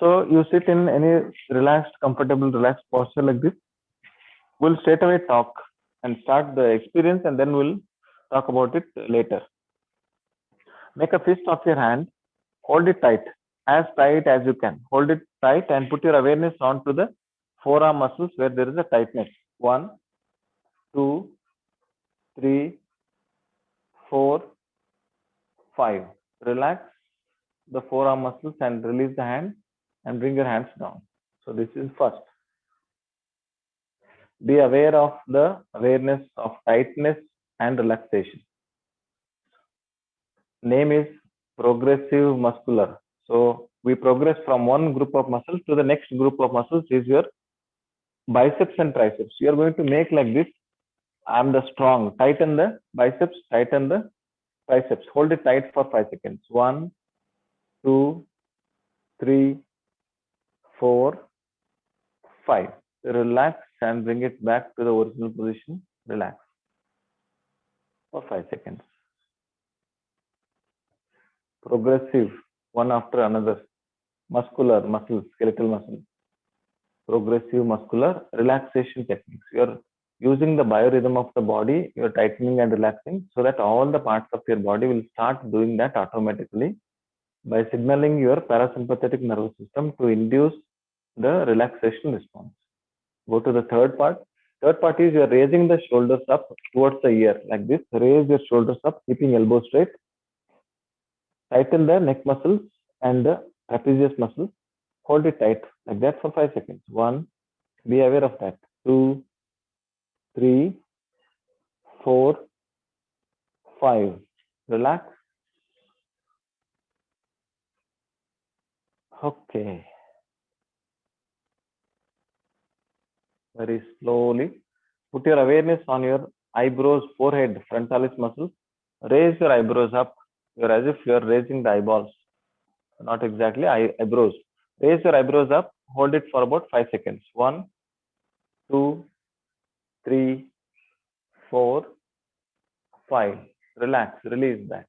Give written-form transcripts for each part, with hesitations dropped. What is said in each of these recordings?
So you sit in any relaxed, comfortable, relaxed posture like this. We'll straight away talk and start the experience, and then we'll talk about it later. Make a fist of your hand, hold it tight as you can. Hold it tight and put your awareness onto the forearm muscles where there is a tightness. One, two, three, four, five. Relax the forearm muscles and release the hand and bring your hands down. So this is first. Be aware of the awareness of tightness and relaxation. Name is progressive muscular. So we progress from one group of muscles to the next group of muscles is your biceps and triceps. You are going to make like this. I'm the strong. Tighten the biceps, tighten the triceps. Hold it tight for 5 seconds. One, two, three, four, five. Relax and bring it back to the original position. Relax for 5 seconds. Progressive, one after another. Muscular, muscles, skeletal muscles. Progressive muscular relaxation techniques. You're using the biorhythm of the body, you're tightening and relaxing so that all the parts of your body will start doing that automatically by signaling your parasympathetic nervous system to induce the relaxation response. Go to the third part. Third part is you're raising the shoulders up towards the ear like this. Raise your shoulders up, keeping elbows straight. Tighten the neck muscles and the trapezius muscles. Hold it tight like that for 5 seconds. One, be aware of that. Two, three, four, five. Relax. Okay. Very slowly. Put your awareness on your eyebrows, forehead, frontalis muscles. Raise your eyebrows up. You're as if you're raising the eyeballs. Not exactly eyebrows. Raise your eyebrows up. Hold it for about 5 seconds. One, two, three, four, five. Relax. Release that.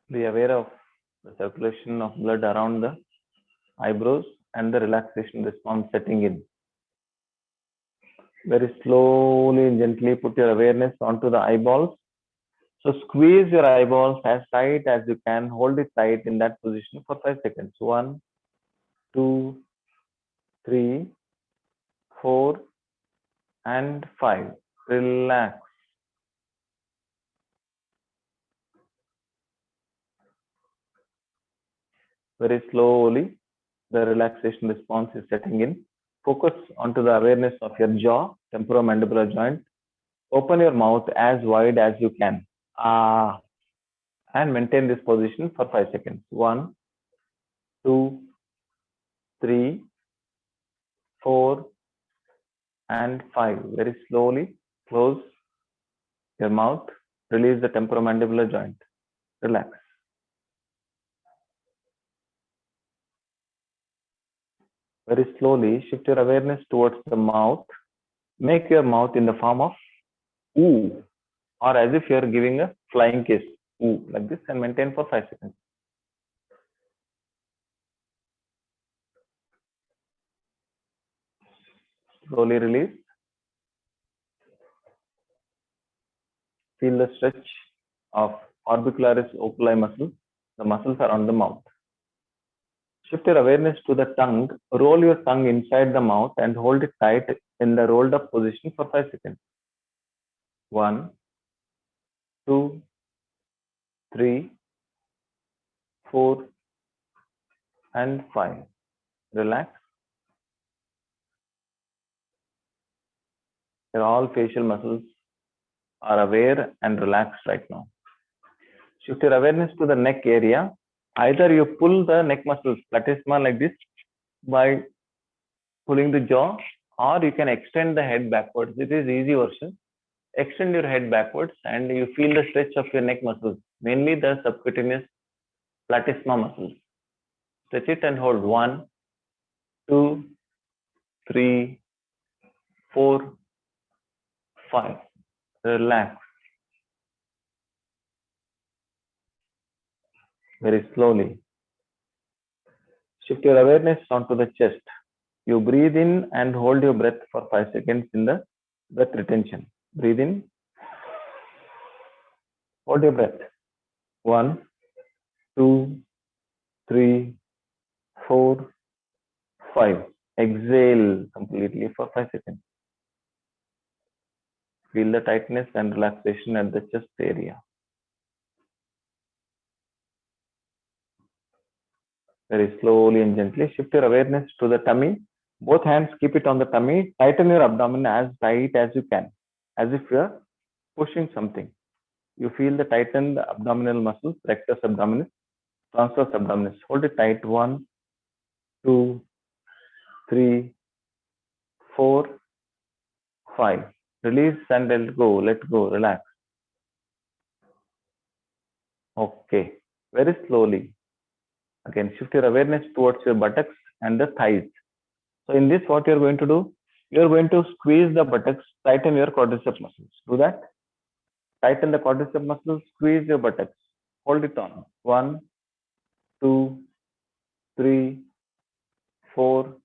Be aware of the circulation of blood around the eyebrows and the relaxation response setting in. Very slowly and gently put your awareness onto the eyeballs. So squeeze your eyeballs as tight as you can. Hold it tight in that position for 5 seconds. One, two, three, four, and five. Relax. Very slowly, the relaxation response is setting in. Focus onto the awareness of your jaw, temporomandibular joint. Open your mouth as wide as you can. And maintain this position for 5 seconds. One, two, three, four, and five. Very slowly close your mouth. Release the temporomandibular joint. Relax. Very slowly shift your awareness towards the mouth. Make your mouth in the form of ooh, or as if you're giving a flying kiss. Ooh, like this, and maintain for 5 seconds. Slowly release. Feel the stretch of orbicularis oculi muscle, the muscles around the mouth. Shift your awareness to the tongue. Roll your tongue inside the mouth and hold it tight in the rolled up position for 5 seconds. One, two, three, four, and five. Relax. Your all facial muscles are aware and relaxed right now. Shift your awareness to the neck area. Either you pull the neck muscles, platysma like this, by pulling the jaw, or you can extend the head backwards. This is easy version. Extend your head backwards and you feel the stretch of your neck muscles, mainly the subcutaneous platysma muscles. Stretch it and hold. One, two, three, four, five. Relax. Very slowly. Shift your awareness onto the chest. You breathe in and hold your breath for 5 seconds in the breath retention. Breathe in, hold your breath. 1, 2, 3, 4, 5. Exhale completely for 5 seconds. Feel the tightness and relaxation at the chest area. Very slowly and gently shift your awareness to the tummy. Both hands keep it on the tummy. Tighten your abdomen as tight as you can, as if you are pushing something. You feel the tightened abdominal muscles, rectus abdominis, transverse abdominis. Hold it tight. 1, 2, 3, 4, 5. Release and let go. Let go. Relax. Okay. Very slowly. Again, shift your awareness towards your buttocks and the thighs. So in this, what you're going to do, you're going to squeeze the buttocks, tighten your quadriceps muscles. Do that. Tighten the quadriceps muscles, squeeze your buttocks. Hold it on. 1, 2, 3, 4,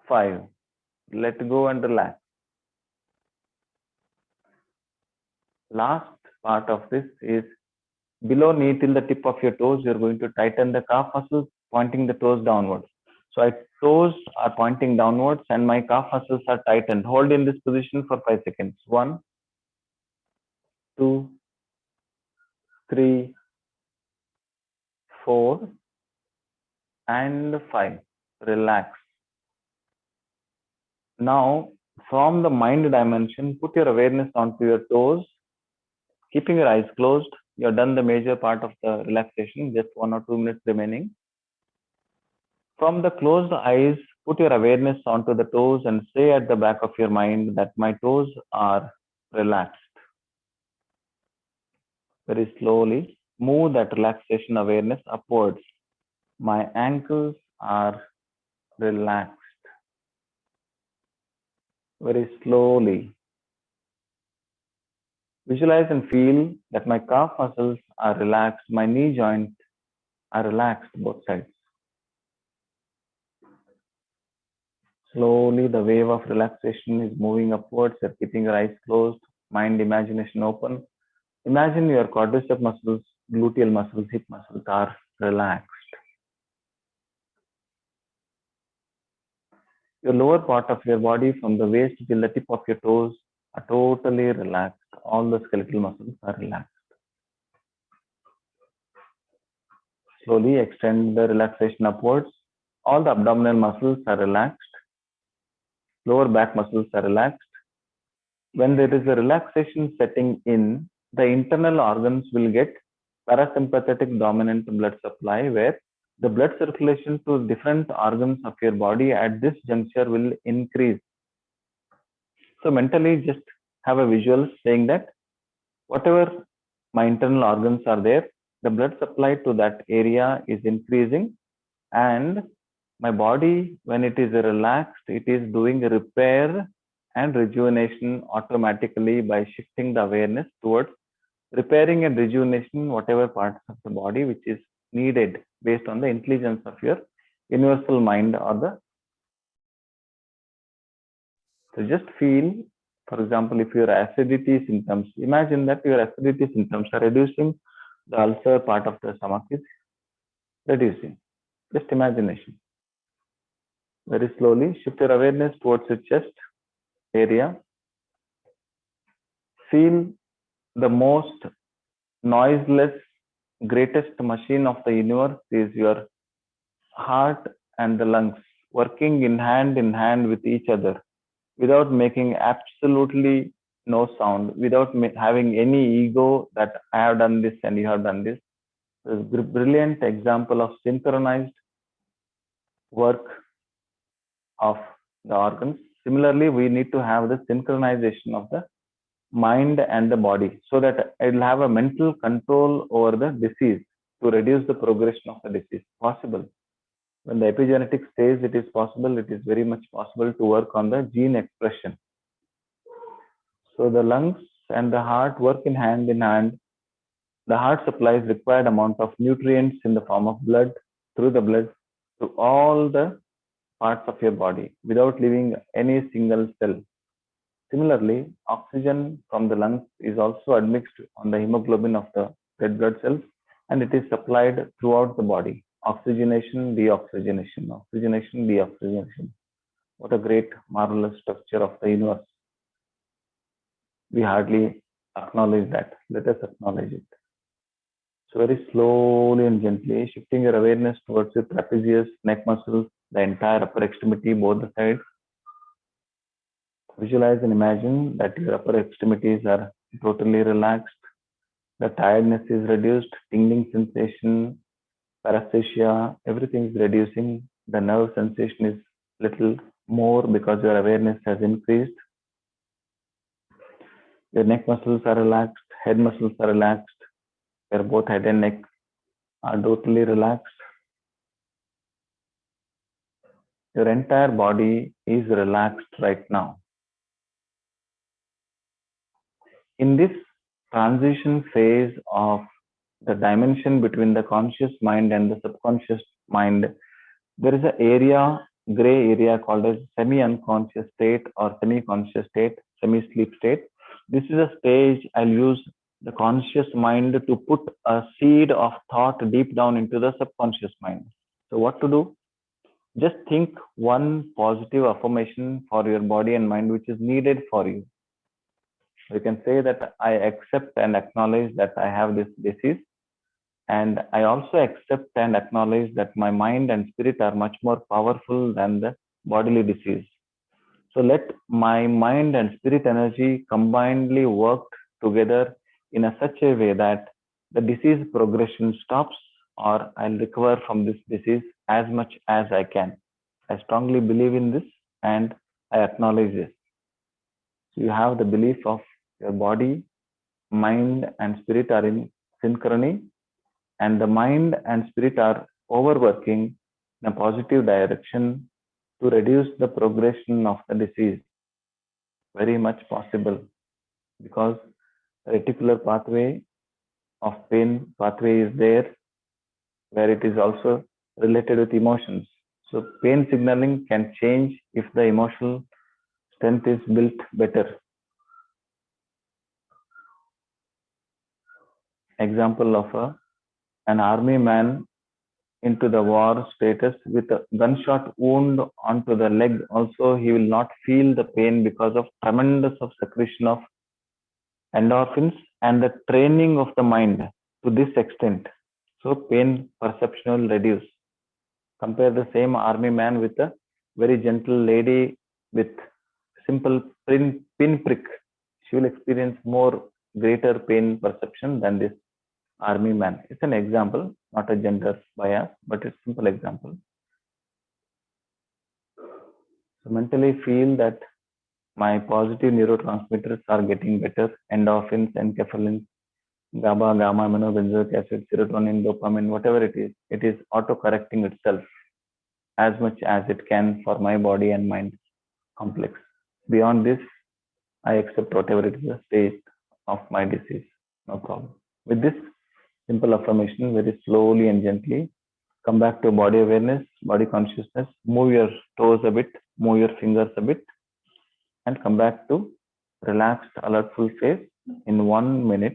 5. Let go and relax. Last part of this is below knee till the tip of your toes. You're going to tighten the calf muscles, pointing the toes downwards. So my toes are pointing downwards and my calf muscles are tightened. Hold in this position for 5 seconds. 1, 2, 3, 4, and 5. Relax. Now, from the mind dimension, put your awareness onto your toes, keeping your eyes closed. You have done the major part of the relaxation, just 1 or 2 minutes remaining. From the closed eyes, put your awareness onto the toes and say at the back of your mind that my toes are relaxed. Very slowly, move that relaxation awareness upwards. My ankles are relaxed. Very slowly. Visualize and feel that my calf muscles are relaxed, my knee joints are relaxed, both sides. Slowly, the wave of relaxation is moving upwards. You're keeping your eyes closed, mind imagination open. Imagine your quadricep muscles, gluteal muscles, hip muscles are relaxed. Your lower part of your body, from the waist till the tip of your toes, are totally relaxed. All the skeletal muscles are relaxed. Slowly extend the relaxation upwards. All the abdominal muscles are relaxed. Lower back muscles are relaxed. When there is a relaxation setting in, the internal organs will get parasympathetic dominant blood supply, where the blood circulation to different organs of your body at this juncture will increase. So mentally just have a visual saying that whatever my internal organs are there, the blood supply to that area is increasing, and my body, when it is relaxed, it is doing repair and rejuvenation automatically by shifting the awareness towards repairing and rejuvenation whatever parts of the body which is needed based on the intelligence of your universal mind or the. So just feel, for example, if your acidity symptoms, imagine that your acidity symptoms are reducing, the ulcer part of the stomach is reducing. Just imagination. Very slowly shift your awareness towards your chest area. Feel the most noiseless, greatest machine of the universe is your heart and the lungs working in hand with each other without making absolutely no sound, without having any ego that I have done this and you have done this. This is a brilliant example of synchronized work of the organs. Similarly, we need to have the synchronization of the mind and the body so that it will have a mental control over the disease to reduce the progression of the disease. Possible. When the epigenetics says it is possible, it is very much possible to work on the gene expression. So the lungs and the heart work in hand The heart supplies required amount of nutrients in the form of blood through the blood to all the parts of your body without leaving any single cell. Similarly, oxygen from the lungs is also admixed on the hemoglobin of the red blood cells and it is supplied throughout the body. Oxygenation, deoxygenation, oxygenation, deoxygenation. What a great, marvelous structure of the universe. We hardly acknowledge that. Let us acknowledge it. So very slowly and gently shifting your awareness towards your trapezius, neck muscles, the entire upper extremity, both the sides. Visualize and imagine that your upper extremities are totally relaxed. The tiredness is reduced, tingling sensation, paresthesia, everything is reducing. The nerve sensation is little more because your awareness has increased. Your neck muscles are relaxed, head muscles are relaxed, where both head and neck are totally relaxed. Your entire body is relaxed right now. In this transition phase of the dimension between the conscious mind and the subconscious mind, there is an area, gray area called as semi-unconscious state or semi-conscious state, semi-sleep state. This is a stage I'll use the conscious mind to put a seed of thought deep down into the subconscious mind. So what to do? Just think one positive affirmation for your body and mind which is needed for you. You can say that I accept and acknowledge that I have this disease. And I also accept and acknowledge that my mind and spirit are much more powerful than the bodily disease. So let my mind and spirit energy combinedly work together in such a way that the disease progression stops or I'll recover from this disease as much as I can. I strongly believe in this and I acknowledge this. So you have the belief of your body, mind, and spirit are in synchrony, and the mind and spirit are overworking in a positive direction to reduce the progression of the disease. Very much possible because reticular pathway of pain pathway is there where it is also related with emotions. So pain signaling can change if the emotional strength is built better. Example of an army man into the war status with a gunshot wound onto the leg. Also, he will not feel the pain because of tremendous of secretion of endorphins and the training of the mind to this extent. So pain perception will reduce. Compare the same army man with a very gentle lady with simple pin prick. She will experience more greater pain perception than this army man. It's an example, not a gender bias, but it's a simple example. So mentally feel that my positive neurotransmitters are getting better, endorphins, enkephalins, GABA, gamma, aminobenzoic acid, serotonin, dopamine, whatever it is auto-correcting itself as much as it can for my body and mind complex. Beyond this, I accept whatever it is the state of my disease. No problem. With this simple affirmation, very slowly and gently, come back to body awareness, body consciousness, move your toes a bit, move your fingers a bit, and come back to relaxed, alertful phase in 1 minute.